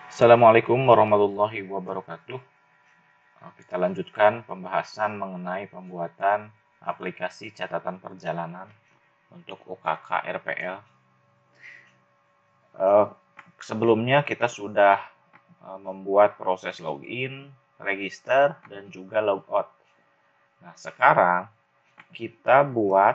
Assalamualaikum warahmatullahi wabarakatuh. Kita lanjutkan pembahasan mengenai pembuatan aplikasi catatan perjalanan untuk UKK RPL. Sebelumnya kita sudah membuat proses login, register, dan juga logout. Nah, sekarang kita buat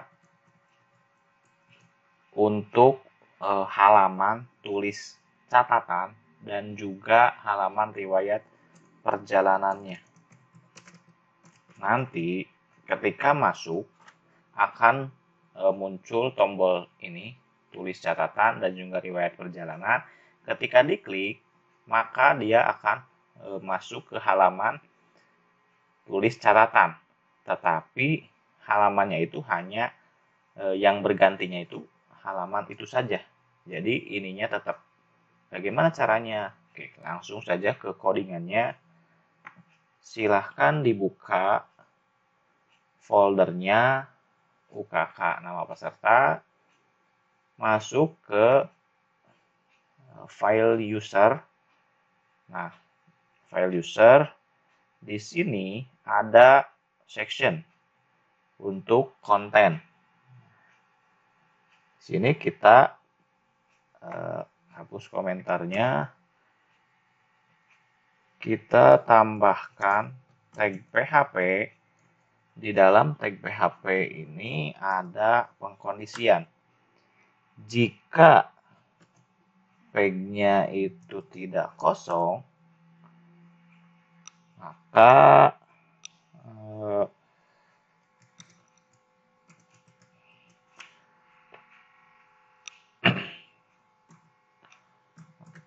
untuk halaman tulis catatan dan juga halaman riwayat perjalanannya. Nanti ketika masuk akan muncul tombol ini, tulis catatan dan juga riwayat perjalanan. Ketika diklik, maka dia akan masuk ke halaman tulis catatan. Tetapi halamannya itu hanya yang bergantinya itu halaman itu saja. Jadi ininya tetap. Bagaimana caranya? Oke, langsung saja ke codingannya. Silahkan dibuka foldernya UKK nama peserta, masuk ke file user. Nah, file user di sini ada section untuk konten. Di sini kita hapus komentarnya. Kita tambahkan tag PHP. Di dalam tag PHP ini ada pengkondisian. Jika tag-nya itu tidak kosong, maka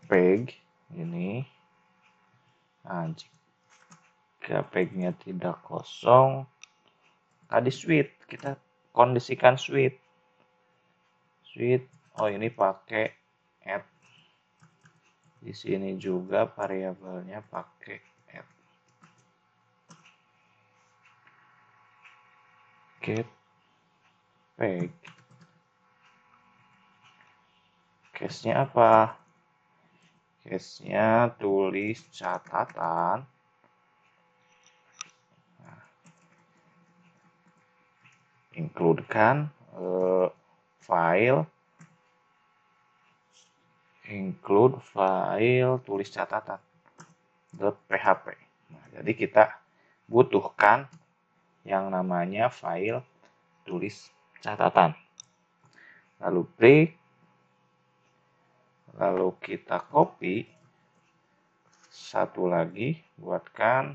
tag ini, jika tag-nya tidak kosong, tadi switch, kita kondisikan switch. Oh ini pakai add. Di sini juga variabelnya pakai add. Get tag. Case-nya apa? Case-nya tulis catatan. Include-kan file, include file tulis catatan .php. Nah, jadi kita butuhkan yang namanya file tulis catatan. Lalu break, lalu kita copy. Satu lagi, buatkan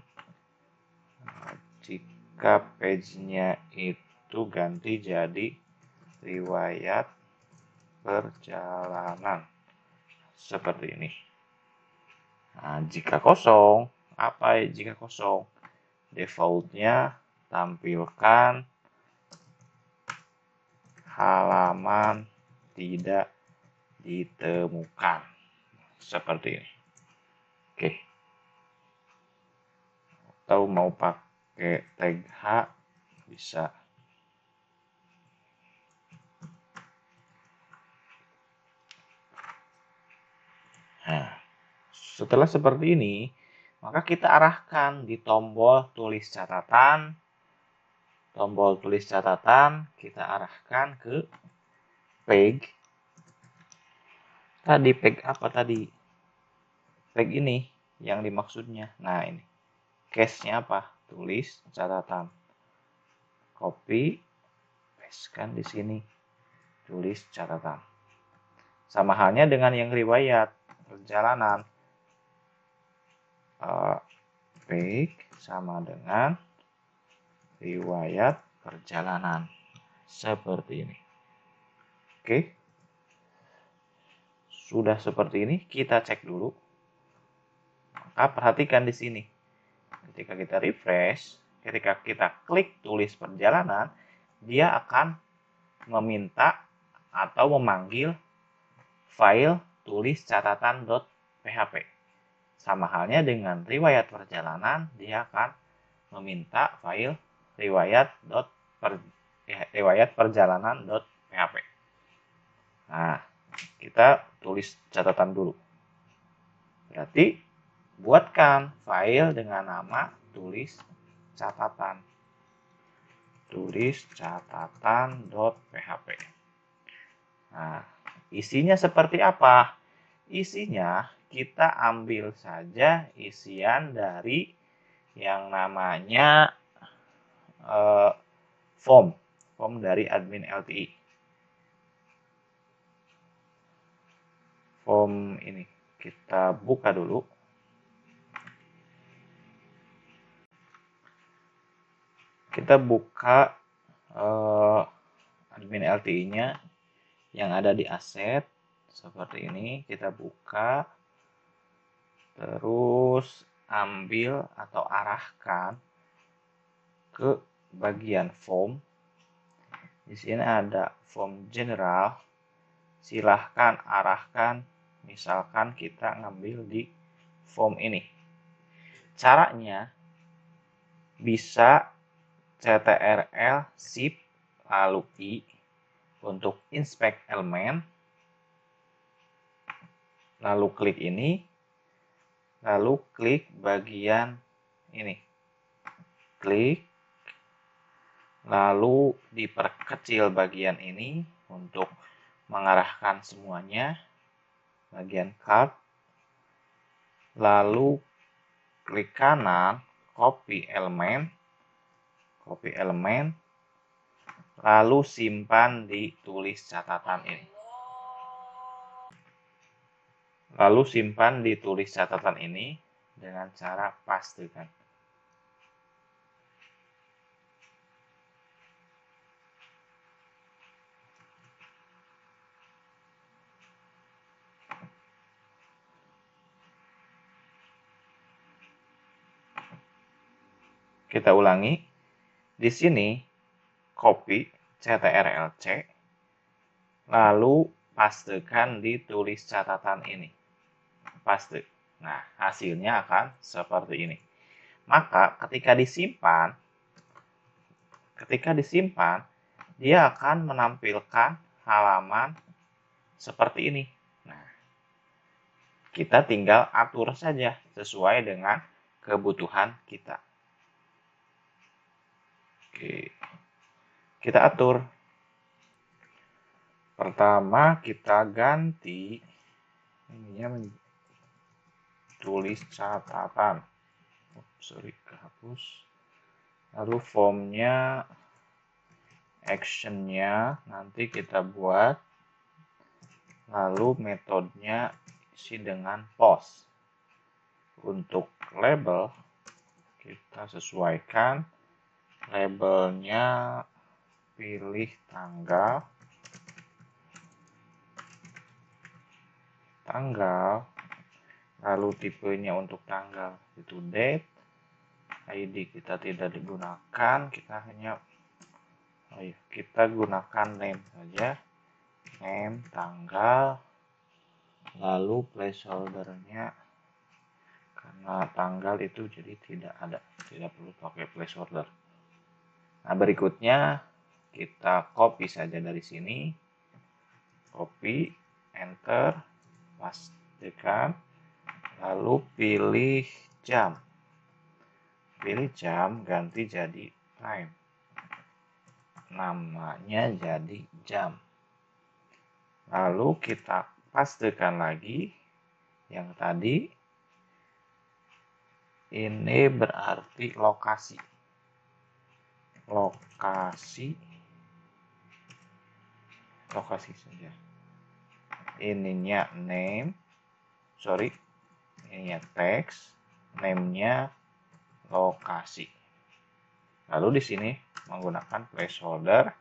jika page-nya itu ganti jadi riwayat perjalanan. Seperti ini. Nah, jika kosong, apa ya jika kosong? Defaultnya tampilkan halaman tidak ditemukan. Seperti ini. Oke. Atau mau pakai tag H, bisa. Nah, setelah seperti ini, maka kita arahkan di tombol tulis catatan. Tombol tulis catatan kita arahkan ke page. Tadi page apa tadi? Page ini yang dimaksudnya. Nah, ini. Case-nya apa? Tulis catatan. Copy, pastekan di sini. Tulis catatan. Sama halnya dengan yang riwayat perjalanan. Page sama dengan riwayat perjalanan. Seperti ini. Oke. Sudah seperti ini, kita cek dulu. Maka perhatikan di sini. Ketika kita refresh, ketika kita klik tulis perjalanan, dia akan meminta atau memanggil file tulis catatan.php. Sama halnya dengan riwayat perjalanan, dia akan meminta file riwayat perjalanan.php. Nah, kita tulis catatan dulu. Berarti buatkan file dengan nama tulis catatan. Tulis catatan.php. Nah, isinya seperti apa? Isinya kita ambil saja isian dari yang namanya form dari admin LTI. Form ini kita buka dulu. Kita buka admin LTI-nya yang ada di aset seperti ini. Kita buka, terus ambil atau arahkan ke bagian form. Di sini ada form general. Silahkan arahkan, misalkan kita ngambil di form ini. Caranya bisa CTRL Shift lalu I untuk inspect elemen, lalu klik ini, lalu klik bagian ini, klik, lalu diperkecil bagian ini untuk mengarahkan semuanya, bagian card, lalu klik kanan, copy elemen, lalu simpan di tulis catatan ini. Lalu simpan di tulis catatan ini dengan cara pastekan. Kita ulangi. Di sini copy CTRL-C, lalu pastekan di tulis catatan ini. Paste. Nah, hasilnya akan seperti ini. Maka ketika disimpan, dia akan menampilkan halaman seperti ini. Nah, kita tinggal atur saja sesuai dengan kebutuhan kita. Oke, kita atur. Pertama kita ganti ininya tulis catatan. Kehapus. Lalu formnya, actionnya nanti kita buat. Lalu metodenya isi dengan post. Untuk label kita sesuaikan. Labelnya pilih tanggal, lalu tipenya untuk tanggal itu date, ID kita tidak digunakan, kita gunakan name saja, name, tanggal, lalu placeholdernya karena tanggal itu jadi tidak perlu pakai placeholder. Nah, berikutnya kita copy saja dari sini, copy, enter, pastekan, lalu pilih jam, ganti jadi time, namanya jadi jam, lalu kita pastekan lagi yang tadi, ini berarti lokasi saja, ininya ininya teks, name-nya lokasi. Lalu di sini menggunakan placeholder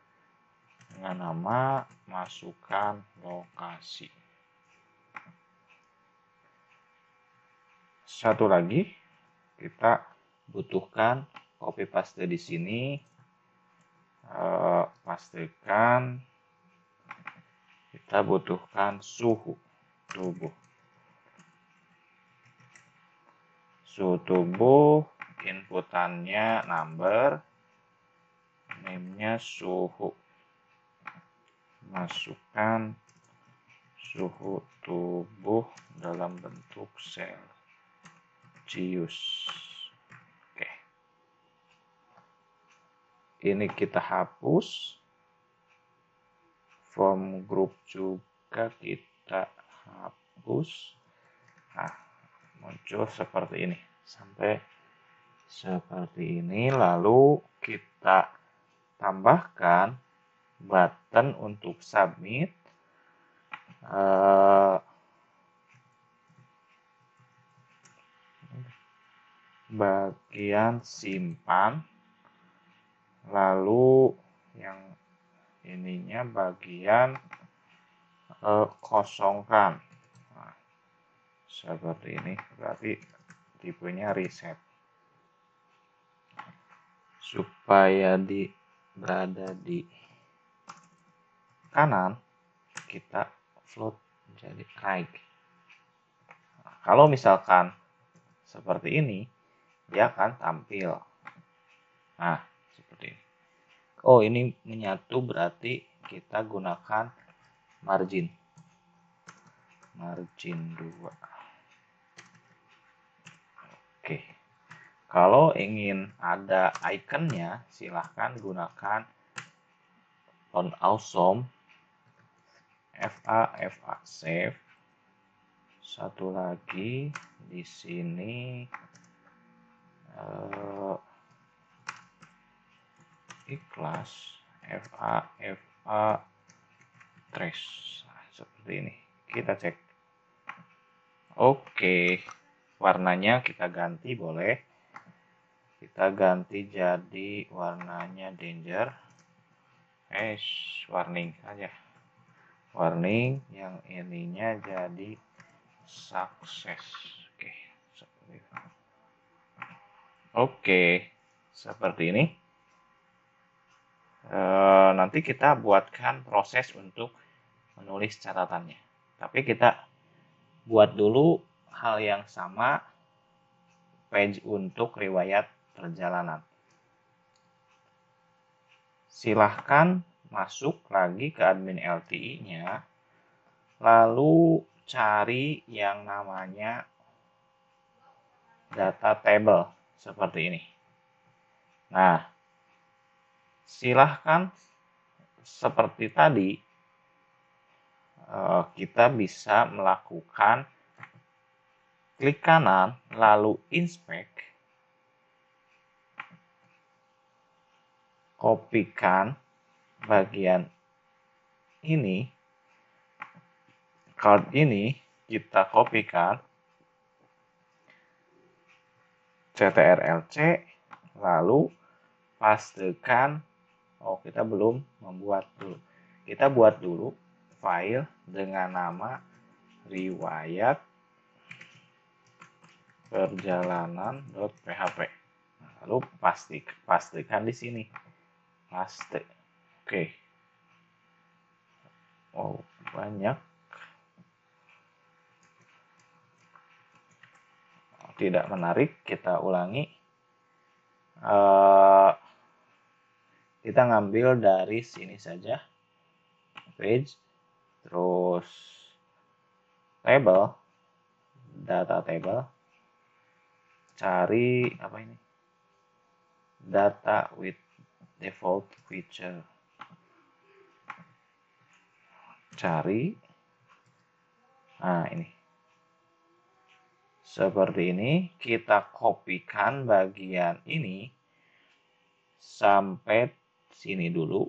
dengan nama masukkan lokasi. Satu lagi kita butuhkan copy paste di sini, pastekan, kita butuhkan suhu tubuh, inputannya number, name-nya suhu, masukkan suhu tubuh dalam bentuk Celcius. Oke. Ini kita hapus. Form group juga kita hapus. Nah, muncul seperti ini. Sampai seperti ini. Lalu kita tambahkan button untuk submit. Bagian simpan. Lalu yang ininya bagian kosongkan. Nah, seperti ini, berarti tipenya reset. Supaya berada di kanan, kita float jadi right. Nah, kalau misalkan seperti ini, dia akan tampil. Nah, seperti ini. Oh, ini menyatu berarti kita gunakan margin 2. Oke. Kalau ingin ada ikonnya, silahkan gunakan on awesome FA save. Satu lagi di sini ikhlas FA trace. Nah, seperti ini. Kita cek. Oke. Warnanya kita ganti boleh. Kita ganti jadi warnanya danger. Warning aja. Warning yang ininya jadi sukses. Oke. Seperti itu. Oke. Seperti ini. Nanti kita buatkan proses untuk menulis catatannya. Tapi kita buat dulu hal yang sama page untuk riwayat perjalanan. Silahkan masuk lagi ke admin LTI-nya, lalu cari yang namanya data table seperti ini. Nah, silahkan seperti tadi kita bisa melakukan klik kanan lalu inspect, kopikan bagian ini, card ini kita kopikan CTRL-C, lalu pastekan. Oh, kita belum membuat dulu. Kita buat dulu file dengan nama riwayat perjalanan.php. Lalu pastikan di sini. Paste. Oke. Oh, banyak. Tidak menarik, kita ulangi. Kita ngambil dari sini saja, page, terus table, data table, cari apa ini, data with default feature, cari, nah ini, seperti ini. Kita kopikan bagian ini sampai sini dulu,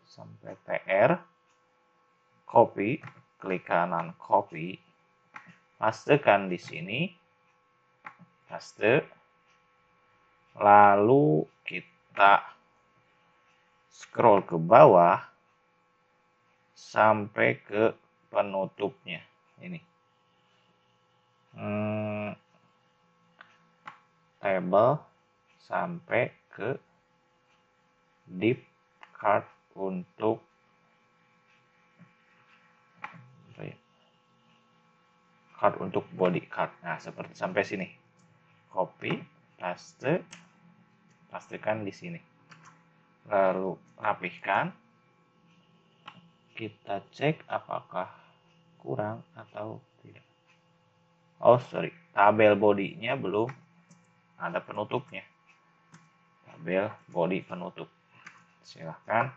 sampai TR, copy, klik kanan copy, pastekan di sini, paste, lalu kita scroll ke bawah sampai ke penutupnya ini, table sampai ke div card untuk body card. Nah, seperti sampai sini. Copy, pastekan di sini. Lalu rapihkan. Kita cek apakah kurang atau tidak. Oh sorry, tabel bodinya belum ada penutupnya. Tabel body penutup. Silahkan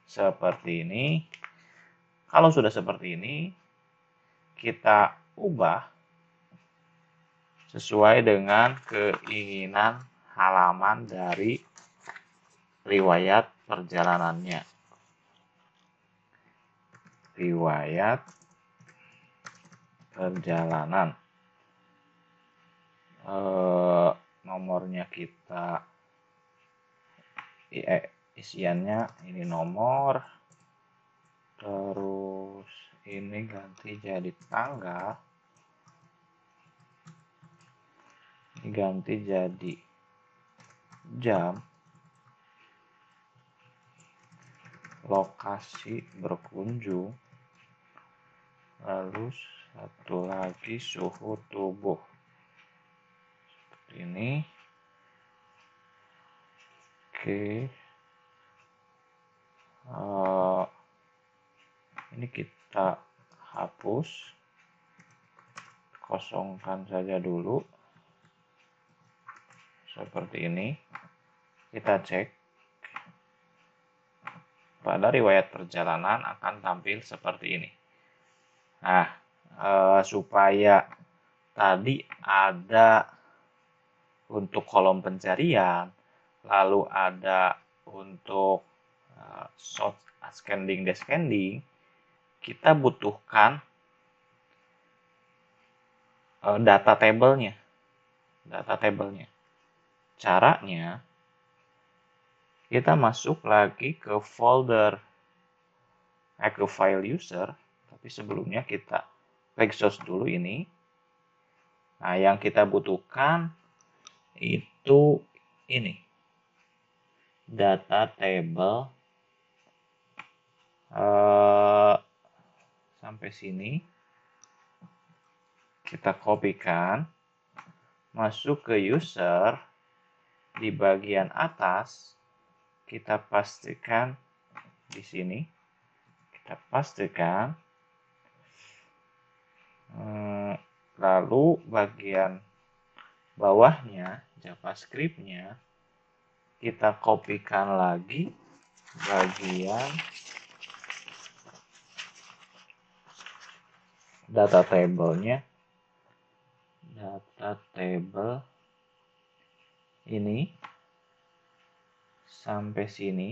seperti ini. Kalau sudah seperti ini, kita ubah sesuai dengan keinginan halaman dari riwayat perjalanannya. Riwayat perjalanan. Nomornya kita isiannya ini nomor, terus ini ganti jadi tanggal, ini ganti jadi jam, lokasi berkunjung, lalu satu lagi suhu tubuh. Seperti ini. Oke. Ini kita hapus, kosongkan saja dulu. Seperti ini. Kita cek. Pada riwayat perjalanan akan tampil seperti ini. Nah, supaya tadi ada untuk kolom pencarian, lalu ada untuk ascending descending, kita butuhkan data tabelnya. Caranya, kita masuk lagi ke folder, ke file user, tapi sebelumnya kita exhaust dulu ini. Nah, yang kita butuhkan itu ini, data table sampai sini. Kita kopikan, masuk ke user, di bagian atas kita pastikan di sini, kita pastikan, lalu bagian bawahnya JavaScript-nya kita kopikan lagi bagian data table-nya, data table ini sampai sini.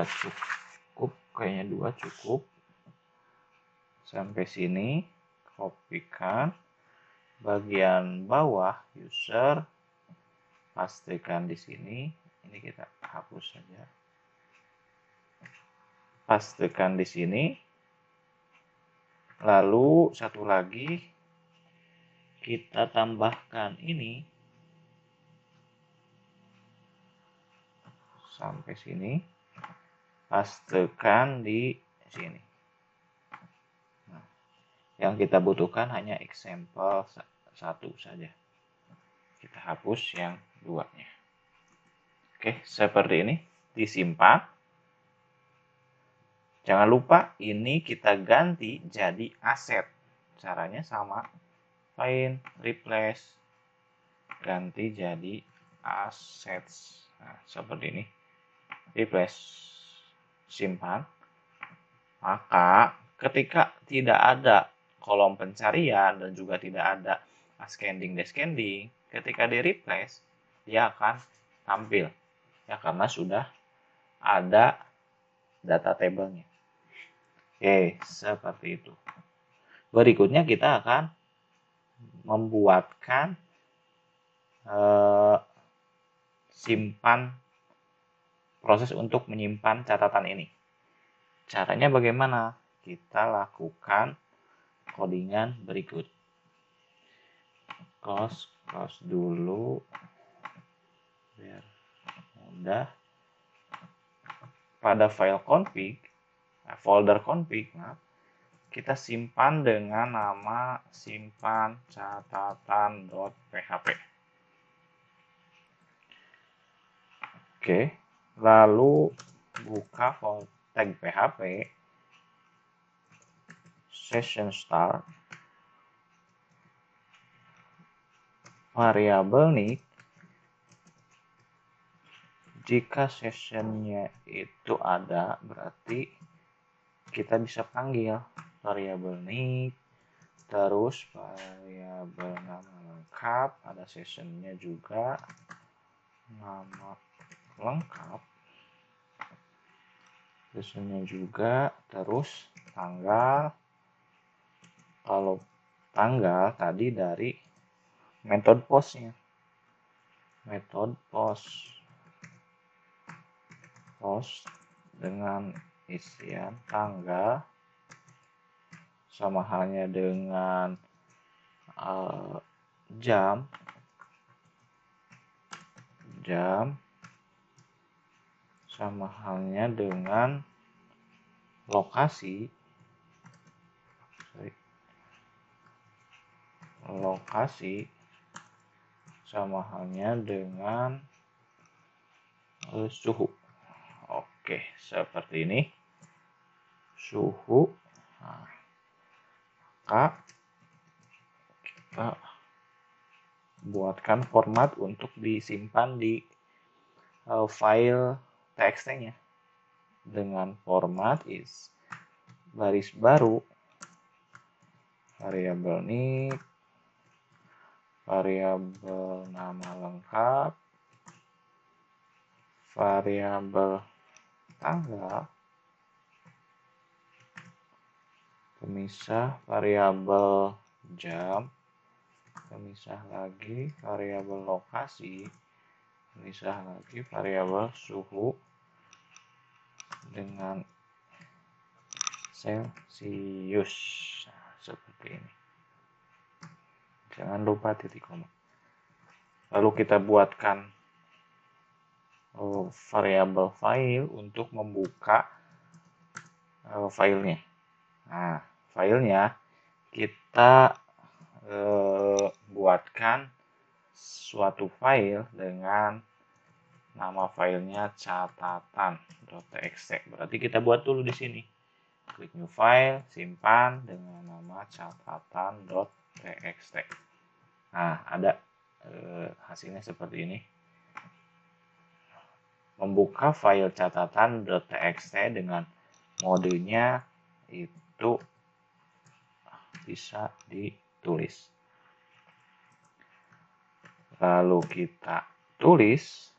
Cukup, kayaknya 2 cukup. Sampai sini, kopikan. Bagian bawah user, pastikan di sini. Ini kita hapus saja. Pastikan di sini. Lalu satu lagi kita tambahkan ini sampai sini. Pastikan di sini. Nah, yang kita butuhkan hanya example 1 saja. Kita hapus yang 2-nya. Oke, seperti ini. Disimpan. Jangan lupa ini kita ganti jadi aset. Caranya sama. Find, replace, ganti jadi assets. Nah, seperti ini. Replace. Simpan. Maka ketika tidak ada kolom pencarian dan juga tidak ada ascending descending, ketika di replace dia akan tampil ya, karena sudah ada data tabelnya. Oke, seperti itu. Berikutnya kita akan membuatkan proses untuk menyimpan catatan ini. Caranya bagaimana? Kita lakukan codingan berikut. Close dulu biar mudah. Pada file config, folder config, kita simpan dengan nama simpan catatan.php. Oke, lalu buka tag PHP, session start, variabel nih, jika sessionnya itu ada, berarti kita bisa panggil variabel nih, terus variabel nama lengkap, ada sessionnya juga, nama lengkap, sessionnya juga, terus tanggal. Kalau tanggal tadi dari metode postnya, metode post dengan isian tanggal sama halnya dengan jam sama halnya dengan lokasi sama halnya dengan suhu. Oke, seperti ini suhu. Nah, maka kita buatkan format untuk disimpan di file txt-nya dengan format is baris baru, variabel nih, variabel nama lengkap, variabel tanggal, pemisah variabel jam, pemisah lagi variabel lokasi, pemisah lagi variabel suhu dengan Celsius. Nah, seperti ini. Jangan lupa titik koma. Lalu kita buatkan variabel file untuk membuka filenya. Nah, filenya kita buatkan suatu file dengan nama filenya catatan.txt. Berarti kita buat dulu di sini. Klik new file, simpan dengan nama catatan.txt. Nah, ada hasilnya seperti ini. Membuka file catatan.txt dengan modenya itu bisa ditulis. Lalu kita tulis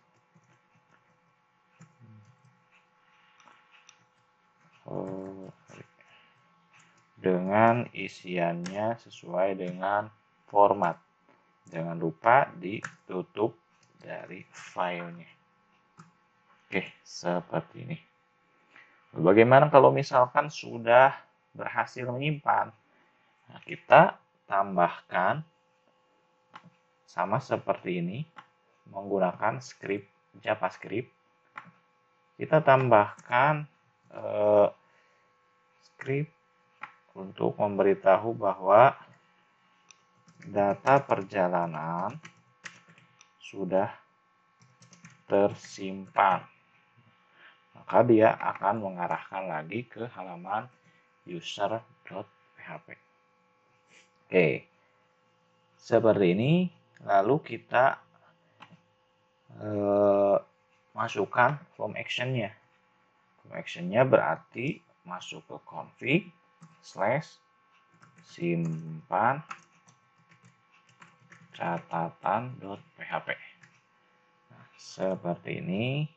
dengan isiannya sesuai dengan format. Jangan lupa ditutup dari filenya. Oke, seperti ini. Bagaimana kalau misalkan sudah berhasil menyimpan? Nah, kita tambahkan sama seperti ini, menggunakan script JavaScript. Kita tambahkan script untuk memberitahu bahwa data perjalanan sudah tersimpan. Maka dia akan mengarahkan lagi ke halaman user.php. Oke, seperti ini. Lalu kita masukkan form action-nya. Form action-nya berarti masuk ke config / simpan catatan.php. Nah, seperti ini.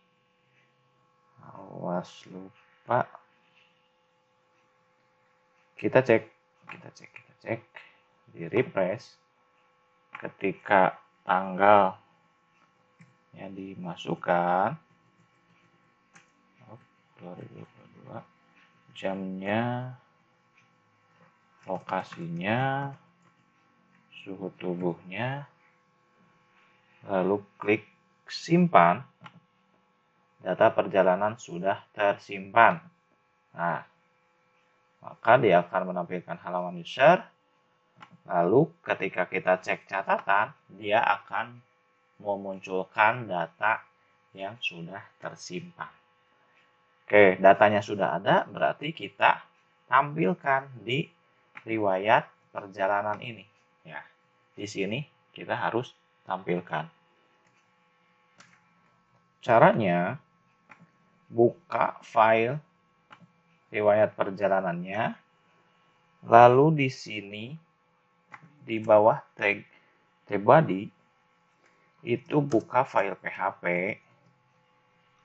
Awas lupa. Kita cek di refresh. Ketika tanggal yang dimasukkan 2022, jamnya, lokasinya, suhu tubuhnya, lalu klik simpan, data perjalanan sudah tersimpan. Nah, maka dia akan menampilkan halaman user. Lalu ketika kita cek catatan, dia akan memunculkan data yang sudah tersimpan. Oke, datanya sudah ada, berarti kita tampilkan di riwayat perjalanan ini. Ya, di sini kita harus tampilkan. Caranya, buka file riwayat perjalanannya, lalu di sini di bawah tag body itu buka file PHP,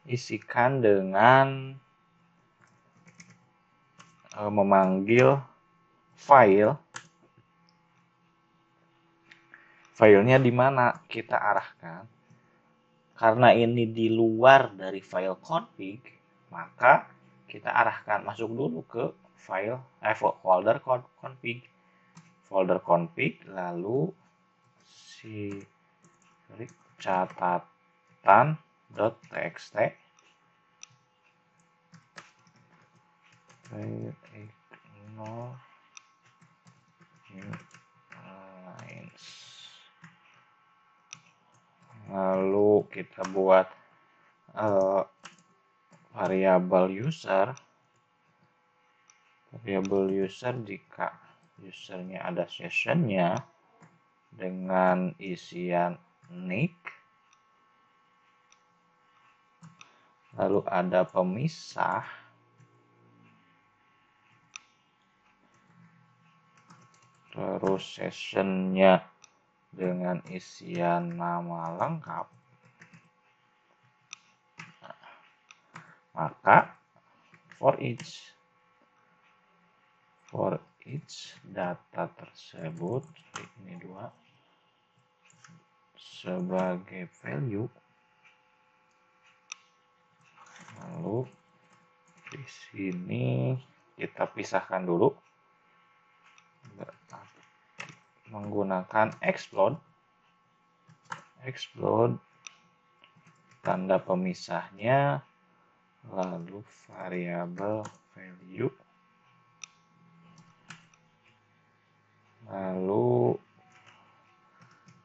isikan dengan memanggil filenya di mana kita arahkan. Karena ini di luar dari file config, maka kita arahkan masuk dulu ke folder config, lalu catatan.txt ignore lines. Lalu kita buat variabel user jika usernya ada sessionnya dengan isian nick, lalu ada pemisah, terus sessionnya dengan isian nama lengkap, maka for each data tersebut, ini 2 sebagai value, lalu di sini kita pisahkan dulu menggunakan explode tanda pemisahnya, lalu variabel value, lalu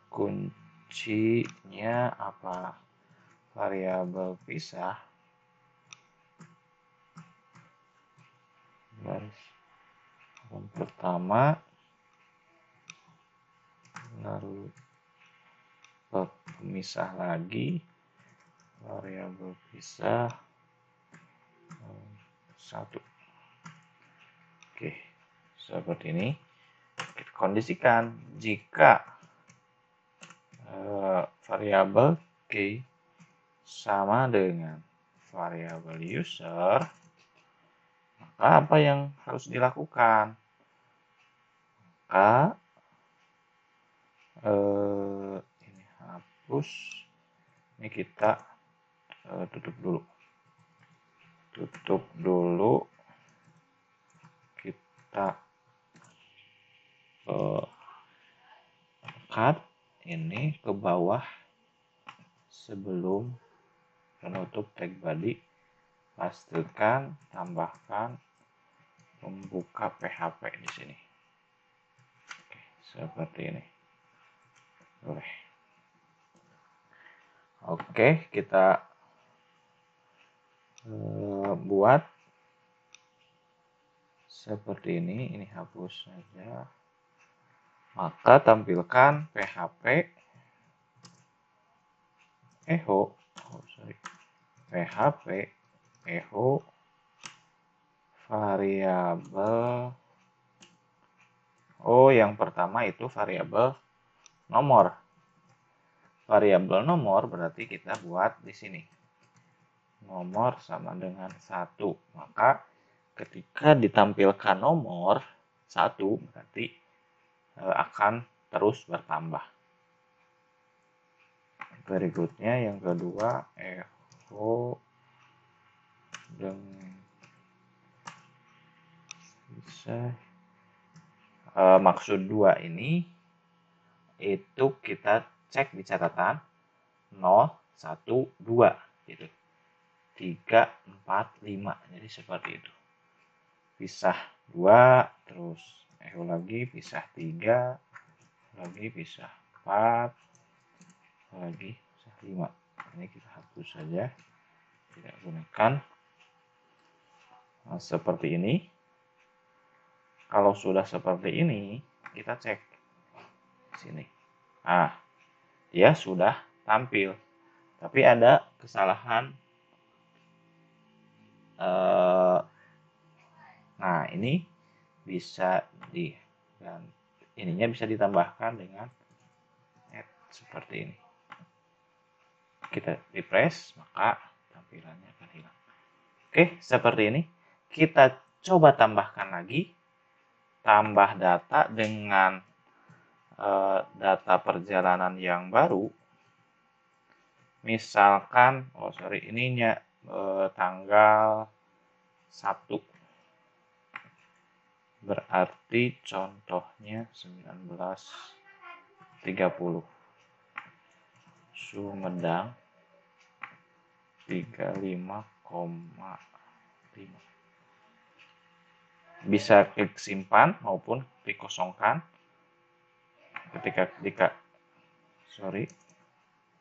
kuncinya apa, variabel pisah, garis pertama, lalu pemisah lagi, variabel pisah 1. Oke, seperti ini. Kita kondisikan jika variabel key sama dengan variabel user, maka apa yang harus dilakukan? Maka ini hapus, ini kita tutup dulu, kita cut ini ke bawah sebelum penutup tag body, pastikan tambahkan membuka PHP di sini. Oke, seperti ini. Boleh. Oke, kita buat seperti ini. Ini hapus saja. Maka tampilkan PHP echo variabel. Yang pertama itu variabel nomor. Variabel nomor berarti kita buat di sini. Nomor sama dengan 1. Maka ketika ditampilkan nomor 1 berarti akan terus bertambah. Berikutnya yang kedua, echo dengan bisa maksud 2 ini itu kita cek di catatan 0, 1, 2 gitu. 3, 4, 5. Jadi seperti itu. Pisah 2, terus echo lagi, pisah 3, lagi pisah 4, lagi pisah 5. Ini kita hapus saja. Tidak gunakan. Nah, seperti ini. Kalau sudah seperti ini, kita cek sini. Nah, dia sudah tampil. Tapi ada kesalahan. Nah, ini bisa dan ininya bisa ditambahkan dengan add seperti ini. Kita refresh, maka tampilannya akan hilang. Oke, seperti ini. Kita coba tambahkan lagi. Tambah data dengan data perjalanan yang baru. Misalkan, ininya tanggal 1. Berarti contohnya 19.30. Sumedang 35,5. Bisa klik simpan maupun dikosongkan.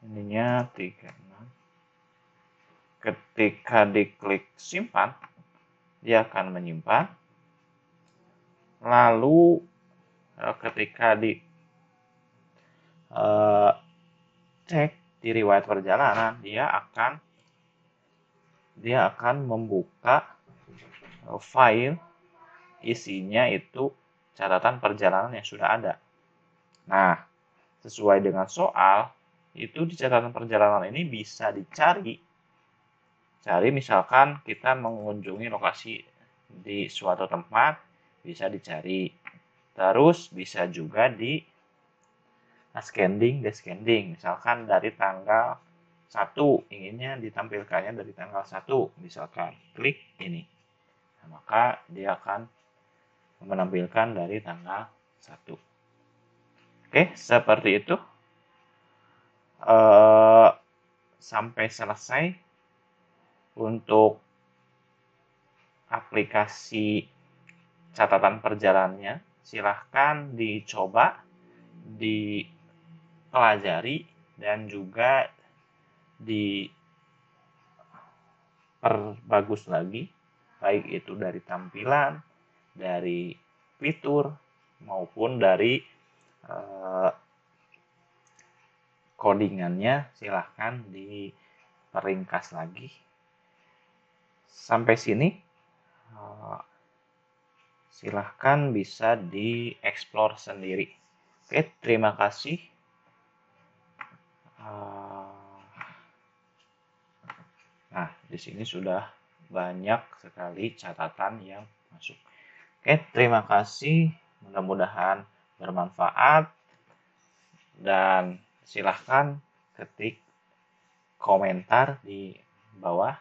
Ininya 36. Ketika diklik simpan, dia akan menyimpan. Lalu ketika cek di riwayat perjalanan, dia akan membuka file isinya itu catatan perjalanan yang sudah ada. Nah, sesuai dengan soal, itu di catatan perjalanan ini bisa dicari. Cari misalkan kita mengunjungi lokasi di suatu tempat, bisa dicari. Terus bisa juga di descending. Misalkan dari tanggal 1, inginnya ditampilkannya dari tanggal 1, misalkan klik ini. Nah, maka dia akan menampilkan dari tanggal 1. Oke, seperti itu. Sampai selesai untuk aplikasi catatan perjalanannya. Silahkan dicoba, dipelajari, dan juga diperbagus lagi, baik itu dari tampilan, dari fitur, maupun dari codingannya. Silahkan diperingkas lagi. Sampai sini silahkan bisa dieksplor sendiri. Oke, terima kasih. Nah, di sini sudah banyak sekali catatan yang masuk. Oke, terima kasih. Mudah-mudahan bermanfaat. Dan silahkan ketik komentar di bawah.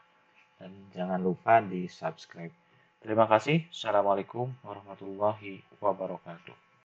Dan jangan lupa di subscribe. Terima kasih. Assalamualaikum warahmatullahi wabarakatuh.